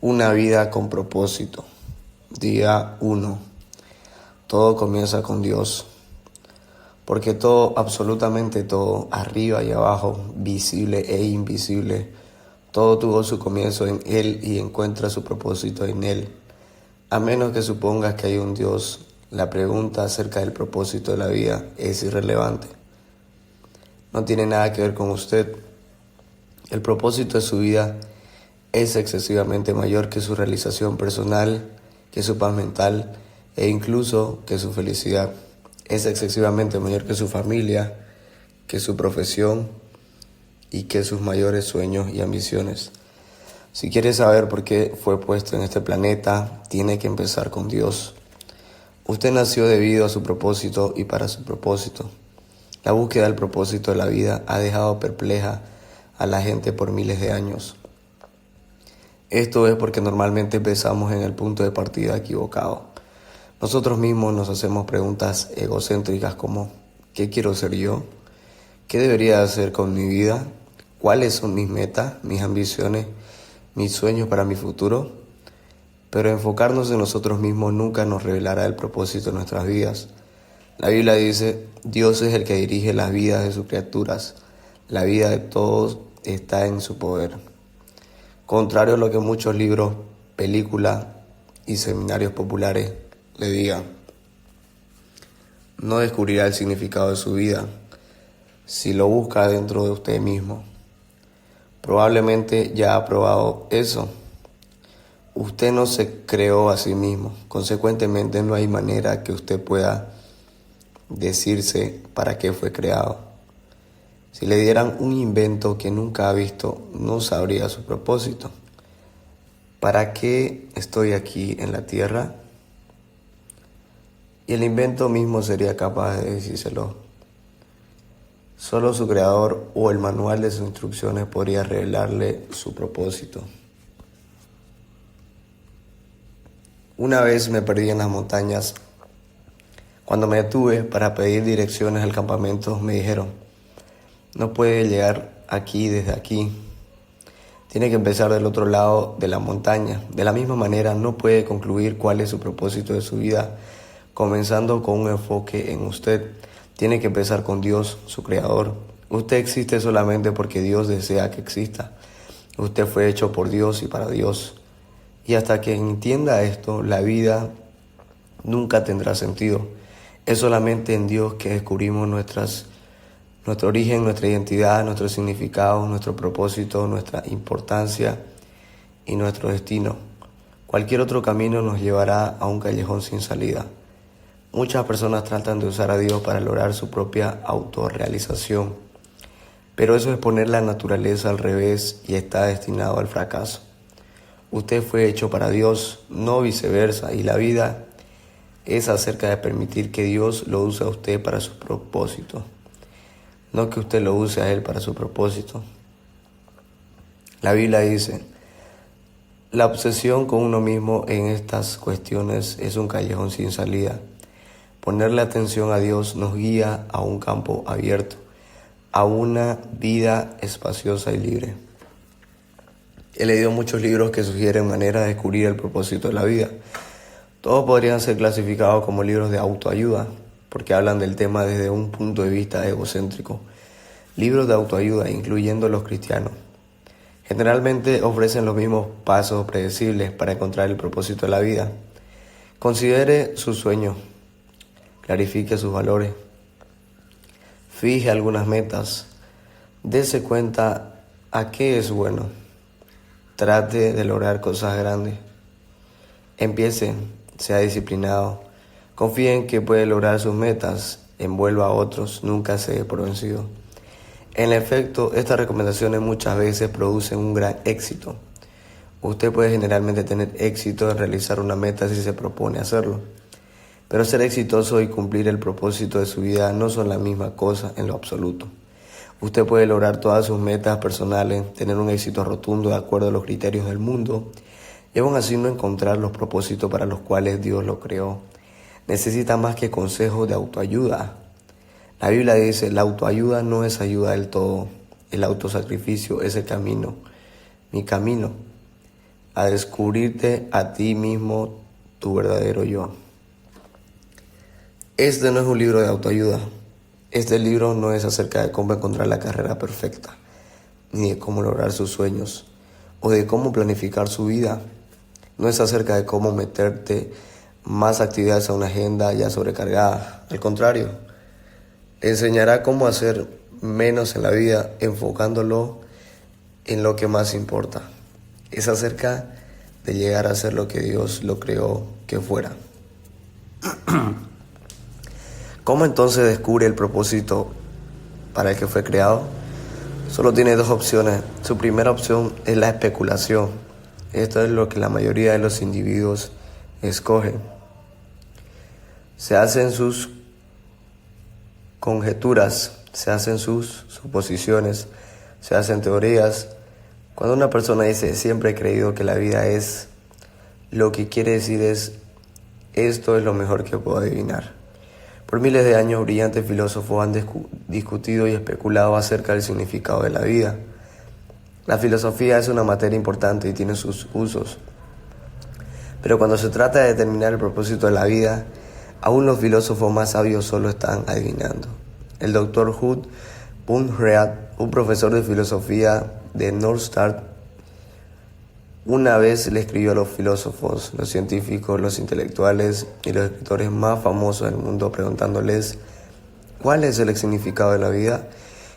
Una vida con propósito. Día 1. Todo comienza con Dios. Porque todo, absolutamente todo, arriba y abajo, visible e invisible, todo tuvo su comienzo en Él y encuentra su propósito en Él. A menos que supongas que hay un Dios, la pregunta acerca del propósito de la vida es irrelevante. No tiene nada que ver con usted. El propósito de su vida es excesivamente mayor que su realización personal, que su paz mental e incluso que su felicidad. Es excesivamente mayor que su familia, que su profesión y que sus mayores sueños y ambiciones. Si quieres saber por qué fue puesto en este planeta, tiene que empezar con Dios. Usted nació debido a su propósito y para su propósito. La búsqueda del propósito de la vida ha dejado perpleja a la gente por miles de años. Esto es porque normalmente empezamos en el punto de partida equivocado. Nosotros mismos nos hacemos preguntas egocéntricas como ¿qué quiero ser yo? ¿Qué debería hacer con mi vida? ¿Cuáles son mis metas, mis ambiciones, mis sueños para mi futuro? Pero enfocarnos en nosotros mismos nunca nos revelará el propósito de nuestras vidas. La Biblia dice, Dios es el que dirige las vidas de sus criaturas. La vida de todos está en su poder. Contrario a lo que muchos libros, películas y seminarios populares le digan, no descubrirá el significado de su vida si lo busca dentro de usted mismo. Probablemente ya ha probado eso. Usted no se creó a sí mismo. Consecuentemente, no hay manera que usted pueda decirse para qué fue creado. Si le dieran un invento que nunca ha visto, no sabría su propósito. ¿Para qué estoy aquí en la tierra? Y el invento mismo sería capaz de decírselo. Solo su creador o el manual de sus instrucciones podría revelarle su propósito. Una vez me perdí en las montañas. Cuando me detuve para pedir direcciones al campamento, me dijeron, no puede llegar aquí desde aquí. Tiene que empezar del otro lado de la montaña. De la misma manera, no puede concluir cuál es su propósito de su vida, comenzando con un enfoque en usted. Tiene que empezar con Dios, su creador. Usted existe solamente porque Dios desea que exista. Usted fue hecho por Dios y para Dios. Y hasta que entienda esto, la vida nunca tendrá sentido. Es solamente en Dios que descubrimos nuestro origen, nuestra identidad, nuestro significado, nuestro propósito, nuestra importancia y nuestro destino. Cualquier otro camino nos llevará a un callejón sin salida. Muchas personas tratan de usar a Dios para lograr su propia autorrealización, pero eso es poner la naturaleza al revés y está destinado al fracaso. Usted fue hecho para Dios, no viceversa, y la vida es acerca de permitir que Dios lo use a usted para su propósito, no que usted lo use a Él para su propósito. La Biblia dice, la obsesión con uno mismo en estas cuestiones es un callejón sin salida. Ponerle atención a Dios nos guía a un campo abierto, a una vida espaciosa y libre. He leído muchos libros que sugieren maneras de descubrir el propósito de la vida. Todos podrían ser clasificados como libros de autoayuda, porque hablan del tema desde un punto de vista egocéntrico. Libros de autoayuda, incluyendo los cristianos, generalmente ofrecen los mismos pasos predecibles para encontrar el propósito de la vida. Considere sus sueños, clarifique sus valores, fije algunas metas, dése cuenta a qué es bueno, trate de lograr cosas grandes. Empiece, sea disciplinado, confíe en que puede lograr sus metas, envuelva a otros, nunca se dé por vencido. En efecto, estas recomendaciones muchas veces producen un gran éxito. Usted puede generalmente tener éxito en realizar una meta si se propone hacerlo. Pero ser exitoso y cumplir el propósito de su vida no son la misma cosa en lo absoluto. Usted puede lograr todas sus metas personales, tener un éxito rotundo de acuerdo a los criterios del mundo, y aún así no encontrar los propósitos para los cuales Dios lo creó. Necesita más que consejos de autoayuda. La Biblia dice, la autoayuda no es ayuda del todo. El autosacrificio es el camino, mi camino. a descubrirte a ti mismo, tu verdadero yo. Este no es un libro de autoayuda. Este libro no es acerca de cómo encontrar la carrera perfecta, ni de cómo lograr sus sueños, o de cómo planificar su vida. No es acerca de cómo meterte más actividades a una agenda ya sobrecargada. Al contrario, te enseñará cómo hacer menos en la vida, enfocándolo en lo que más importa. Es acerca de llegar a ser lo que Dios lo creó que fuera. ¿Cómo entonces descubre el propósito para el que fue creado? Solo tiene dos opciones. Su primera opción es la especulación. Esto es lo que la mayoría de los individuos escogen. Se hacen sus conjeturas, se hacen sus suposiciones, se hacen teorías. Cuando una persona dice siempre he creído que la vida es, lo que quiere decir es esto es lo mejor que puedo adivinar. Por miles de años brillantes filósofos han discutido y especulado acerca del significado de la vida. La filosofía es una materia importante y tiene sus usos. Pero cuando se trata de determinar el propósito de la vida, aún los filósofos más sabios solo están adivinando. El Dr. Hud Bundread, un profesor de filosofía de Northstar, una vez le escribió a los filósofos, los científicos, los intelectuales y los escritores más famosos del mundo preguntándoles cuál es el significado de la vida,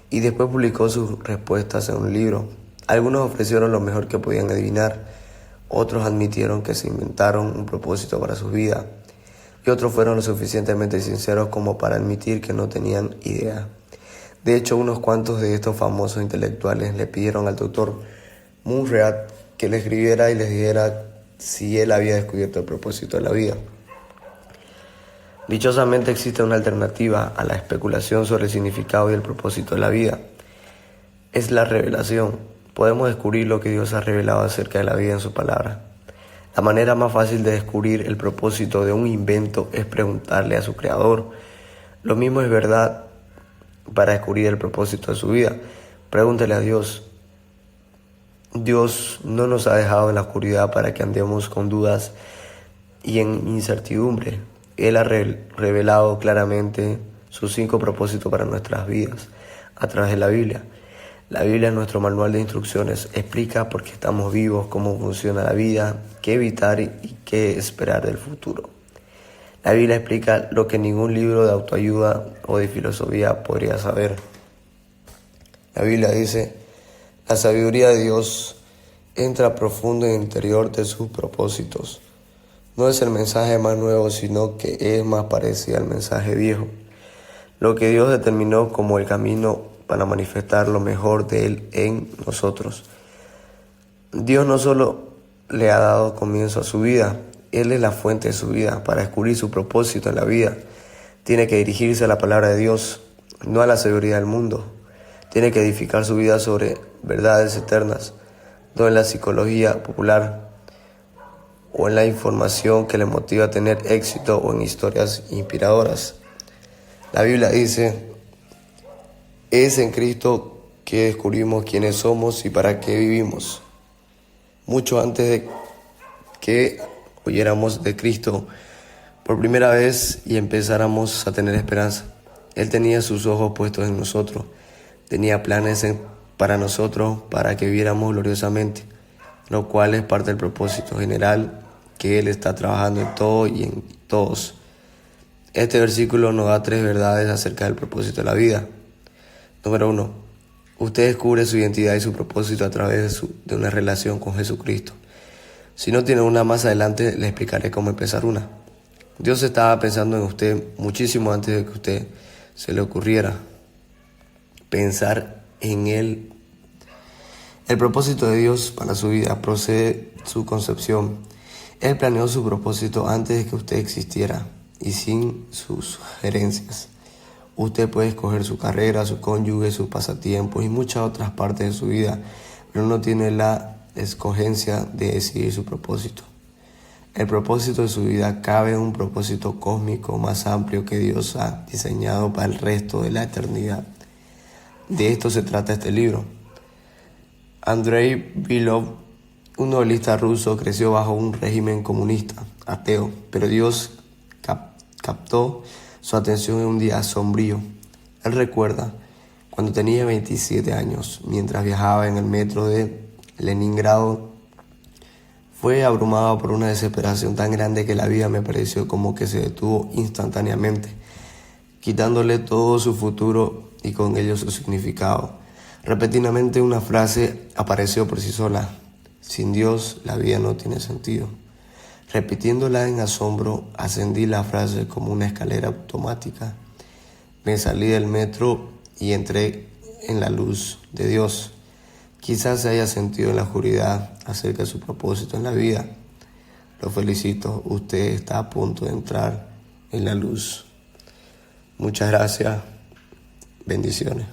y después publicó sus respuestas en un libro. Algunos ofrecieron lo mejor que podían adivinar, otros admitieron que se inventaron un propósito para su vida, y otros fueron lo suficientemente sinceros como para admitir que no tenían idea. De hecho, unos cuantos de estos famosos intelectuales le pidieron al Dr. Bundread que le escribiera y les dijera si él había descubierto el propósito de la vida. Dichosamente existe una alternativa a la especulación sobre el significado y el propósito de la vida. Es la revelación. Podemos descubrir lo que Dios ha revelado acerca de la vida en su palabra. La manera más fácil de descubrir el propósito de un invento es preguntarle a su creador. Lo mismo es verdad para descubrir el propósito de su vida. Pregúntele a Dios. Dios no nos ha dejado en la oscuridad para que andemos con dudas y en incertidumbre. Él ha revelado claramente sus 5 propósitos para nuestras vidas a través de la Biblia. La Biblia es nuestro manual de instrucciones. Explica por qué estamos vivos, cómo funciona la vida, qué evitar y qué esperar del futuro. La Biblia explica lo que ningún libro de autoayuda o de filosofía podría saber. La Biblia dice: la sabiduría de Dios entra profundo en el interior de sus propósitos. No es el mensaje más nuevo, sino que es más parecido al mensaje viejo. Lo que Dios determinó como el camino para manifestar lo mejor de Él en nosotros. Dios no solo le ha dado comienzo a su vida, Él es la fuente de su vida. Para descubrir su propósito en la vida, tiene que dirigirse a la palabra de Dios, no a la sabiduría del mundo. Tiene que edificar su vida sobre verdades eternas, no en la psicología popular o en la información que le motiva a tener éxito o en historias inspiradoras. La Biblia dice: es en Cristo que descubrimos quiénes somos y para qué vivimos. Mucho antes de que oyéramos de Cristo por primera vez y empezáramos a tener esperanza, Él tenía sus ojos puestos en nosotros. Tenía planes para nosotros para que viviéramos gloriosamente, lo cual es parte del propósito general que Él está trabajando en todo y en todos. Este versículo nos da 3 verdades acerca del propósito de la vida. Número 1. Usted descubre su identidad y su propósito a través de una relación con Jesucristo. Si no tiene una, más adelante le explicaré cómo empezar una. Dios estaba pensando en usted muchísimo antes de que usted se le ocurriera pensar en Él. El propósito de Dios para su vida procede de su concepción. Él planeó su propósito antes de que usted existiera y sin sus sugerencias. Usted puede escoger su carrera, su cónyuge, sus pasatiempos y muchas otras partes de su vida, pero no tiene la escogencia de decidir su propósito. El propósito de su vida cabe en un propósito cósmico más amplio que Dios ha diseñado para el resto de la eternidad. De esto se trata este libro. Andrei Belov Un novelista ruso creció bajo un régimen comunista, ateo, pero Dios captó su atención en un día sombrío. Él recuerda cuando tenía 27 años, mientras viajaba en el metro de Leningrado, fue abrumado por una desesperación tan grande que la vida me pareció como que se detuvo instantáneamente, quitándole todo su futuro y con ello su significado. Repentinamente una frase apareció por sí sola: sin Dios la vida no tiene sentido. Repitiéndola en asombro, ascendí la frase como una escalera automática. Me salí del metro y entré en la luz de Dios. Quizás se haya sentido en la oscuridad acerca de su propósito en la vida. Lo felicito, usted está a punto de entrar en la luz. Muchas gracias, bendiciones.